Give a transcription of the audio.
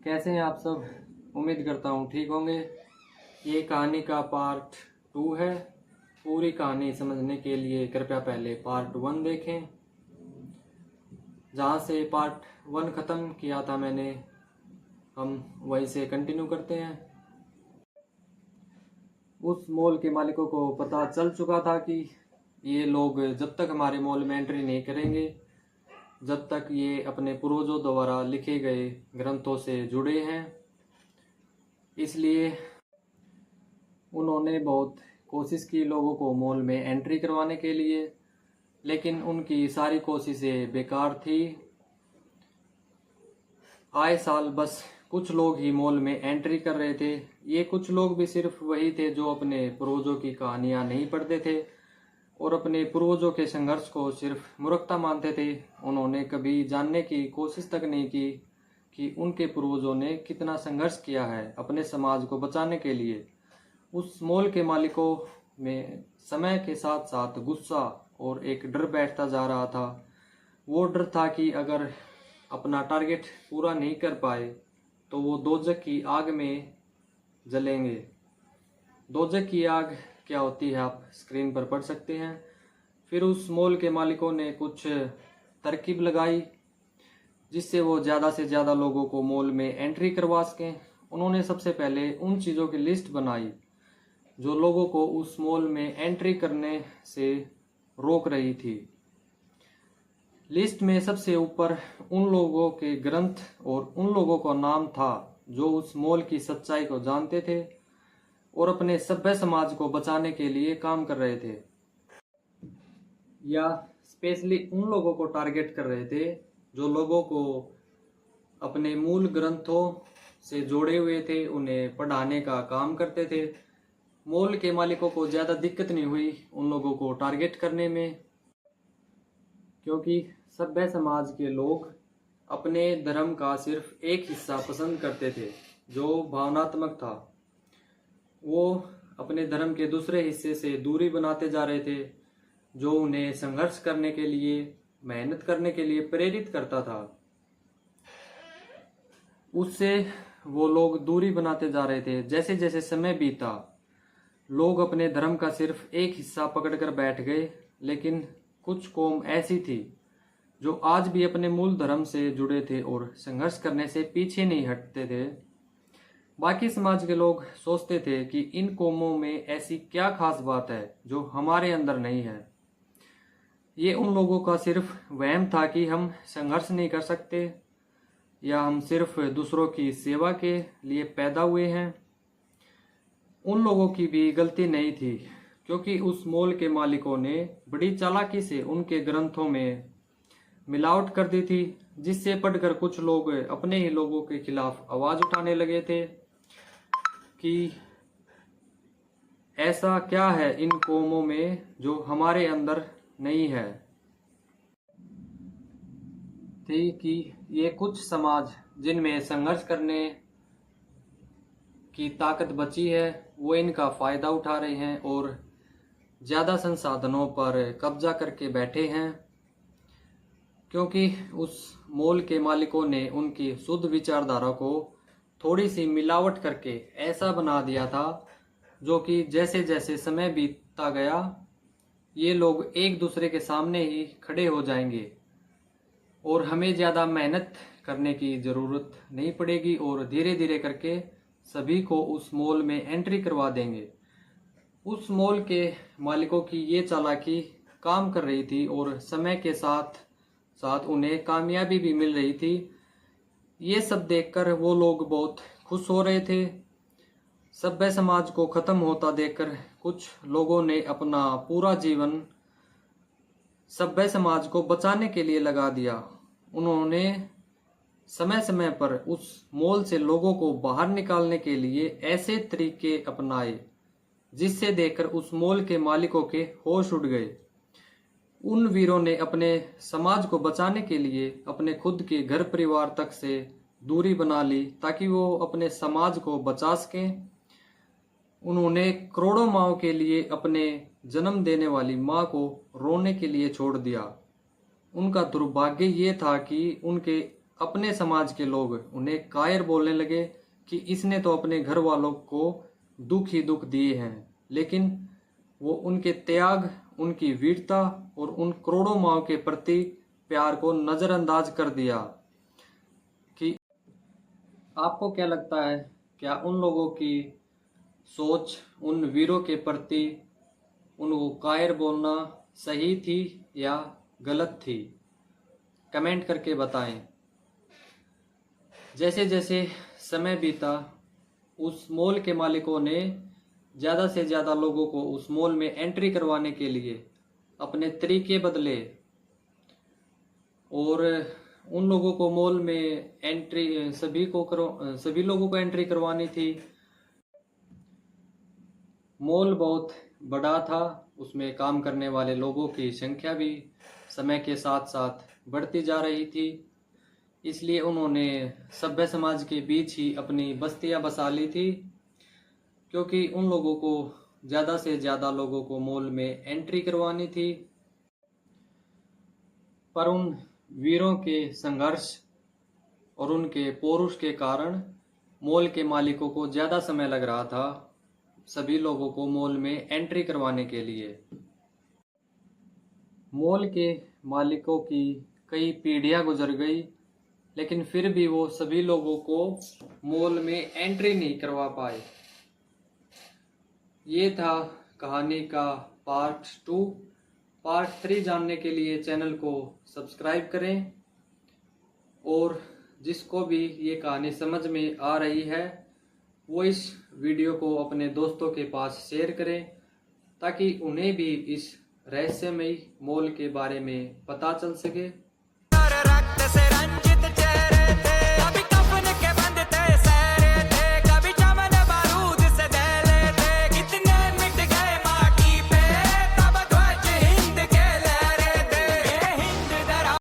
कैसे हैं आप सब। उम्मीद करता हूँ ठीक होंगे। ये कहानी का पार्ट 2 है। पूरी कहानी समझने के लिए कृपया पहले पार्ट 1 देखें। जहाँ से पार्ट 1 ख़त्म किया था मैंने, हम वहीं से कंटिन्यू करते हैं। उस मॉल के मालिकों को पता चल चुका था कि ये लोग जब तक हमारे मॉल में एंट्री नहीं करेंगे, जब तक ये अपने पूर्वजों द्वारा लिखे गए ग्रंथों से जुड़े हैं, इसलिए उन्होंने बहुत कोशिश की लोगों को मॉल में एंट्री करवाने के लिए, लेकिन उनकी सारी कोशिशें बेकार थी। आए साल बस कुछ लोग ही मॉल में एंट्री कर रहे थे। ये कुछ लोग भी सिर्फ वही थे जो अपने पूर्वजों की कहानियां नहीं पढ़ते थे और अपने पूर्वजों के संघर्ष को सिर्फ मूर्खता मानते थे। उन्होंने कभी जानने की कोशिश तक नहीं की कि उनके पूर्वजों ने कितना संघर्ष किया है अपने समाज को बचाने के लिए। उस मॉल के मालिकों में समय के साथ साथ गुस्सा और एक डर बैठता जा रहा था। वो डर था कि अगर अपना टारगेट पूरा नहीं कर पाए तो वो दोजख की आग में जलेंगे। दोजख की आग क्या होती है आप स्क्रीन पर पढ़ सकते हैं। फिर उस मॉल के मालिकों ने कुछ तरकीब लगाई जिससे वो ज़्यादा से ज़्यादा लोगों को मॉल में एंट्री करवा सकें। उन्होंने सबसे पहले उन चीज़ों की लिस्ट बनाई जो लोगों को उस मॉल में एंट्री करने से रोक रही थी। लिस्ट में सबसे ऊपर उन लोगों के ग्रंथ और उन लोगों का नाम था जो उस मॉल की सच्चाई को जानते थे और अपने सभ्य समाज को बचाने के लिए काम कर रहे थे, या स्पेशली उन लोगों को टारगेट कर रहे थे जो लोगों को अपने मूल ग्रंथों से जोड़े हुए थे, उन्हें पढ़ाने का काम करते थे। मॉल के मालिकों को ज़्यादा दिक्कत नहीं हुई उन लोगों को टारगेट करने में, क्योंकि सभ्य समाज के लोग अपने धर्म का सिर्फ एक हिस्सा पसंद करते थे जो भावनात्मक था। वो अपने धर्म के दूसरे हिस्से से दूरी बनाते जा रहे थे जो उन्हें संघर्ष करने के लिए, मेहनत करने के लिए प्रेरित करता था। उससे वो लोग दूरी बनाते जा रहे थे। जैसे जैसे समय बीता लोग अपने धर्म का सिर्फ एक हिस्सा पकड़कर बैठ गए, लेकिन कुछ कौम ऐसी थी जो आज भी अपने मूल धर्म से जुड़े थे और संघर्ष करने से पीछे नहीं हटते थे। बाकी समाज के लोग सोचते थे कि इन कौमों में ऐसी क्या खास बात है जो हमारे अंदर नहीं है। ये उन लोगों का सिर्फ वहम था कि हम संघर्ष नहीं कर सकते या हम सिर्फ दूसरों की सेवा के लिए पैदा हुए हैं। उन लोगों की भी गलती नहीं थी, क्योंकि उस मॉल के मालिकों ने बड़ी चालाकी से उनके ग्रंथों में मिलावट कर दी थी, जिससे पढ़कर कुछ लोग अपने ही लोगों के खिलाफ आवाज उठाने लगे थे कि ऐसा क्या है इन कौमों में जो हमारे अंदर नहीं है। थी कि ये कुछ समाज जिनमें संघर्ष करने की ताकत बची है वो इनका फायदा उठा रहे हैं और ज़्यादा संसाधनों पर कब्जा करके बैठे हैं, क्योंकि उस मॉल के मालिकों ने उनकी शुद्ध विचारधारा को थोड़ी सी मिलावट करके ऐसा बना दिया था जो कि जैसे जैसे समय बीतता गया ये लोग एक दूसरे के सामने ही खड़े हो जाएंगे और हमें ज़्यादा मेहनत करने की ज़रूरत नहीं पड़ेगी और धीरे धीरे करके सभी को उस मॉल में एंट्री करवा देंगे। उस मॉल के मालिकों की ये चालाकी काम कर रही थी और समय के साथ साथ उन्हें कामयाबी भी मिल रही थी। ये सब देखकर वो लोग बहुत खुश हो रहे थे। सभ्य समाज को खत्म होता देखकर कुछ लोगों ने अपना पूरा जीवन सभ्य समाज को बचाने के लिए लगा दिया। उन्होंने समय समय पर उस मॉल से लोगों को बाहर निकालने के लिए ऐसे तरीके अपनाए जिससे देखकर उस मॉल के मालिकों के होश उड़ गए। उन वीरों ने अपने समाज को बचाने के लिए अपने खुद के घर परिवार तक से दूरी बना ली ताकि वो अपने समाज को बचा सकें। उन्होंने करोड़ों माओं के लिए अपने जन्म देने वाली माँ को रोने के लिए छोड़ दिया। उनका दुर्भाग्य ये था कि उनके अपने समाज के लोग उन्हें कायर बोलने लगे कि इसने तो अपने घर वालों को दुख ही दुख दिए हैं, लेकिन वो उनके त्याग, उनकी वीरता और उन करोड़ों माओ के प्रति प्यार को नजरअंदाज कर दिया। कि आपको क्या लगता है, क्या उन लोगों की सोच उन वीरों के प्रति उनको कायर बोलना सही थी या गलत थी? कमेंट करके बताएं। जैसे जैसे समय बीता, उस मॉल के मालिकों ने ज़्यादा से ज़्यादा लोगों को उस मॉल में एंट्री करवाने के लिए अपने तरीके बदले और उन लोगों को मॉल में एंट्री सभी लोगों को एंट्री करवानी थी। मॉल बहुत बड़ा था, उसमें काम करने वाले लोगों की संख्या भी समय के साथ साथ बढ़ती जा रही थी, इसलिए उन्होंने सभ्य समाज के बीच ही अपनी बस्तियां बसा ली थी, क्योंकि उन लोगों को ज़्यादा से ज़्यादा लोगों को मॉल में एंट्री करवानी थी। पर उन वीरों के संघर्ष और उनके पौरुष के कारण मॉल के मालिकों को ज़्यादा समय लग रहा था सभी लोगों को मॉल में एंट्री करवाने के लिए। मॉल के मालिकों की कई पीढ़ियां गुजर गई, लेकिन फिर भी वो सभी लोगों को मॉल में एंट्री नहीं करवा पाए। ये था कहानी का पार्ट 2। पार्ट 3 जानने के लिए चैनल को सब्सक्राइब करें, और जिसको भी ये कहानी समझ में आ रही है वो इस वीडियो को अपने दोस्तों के पास शेयर करें, ताकि उन्हें भी इस रहस्यमयी मॉल के बारे में पता चल सके।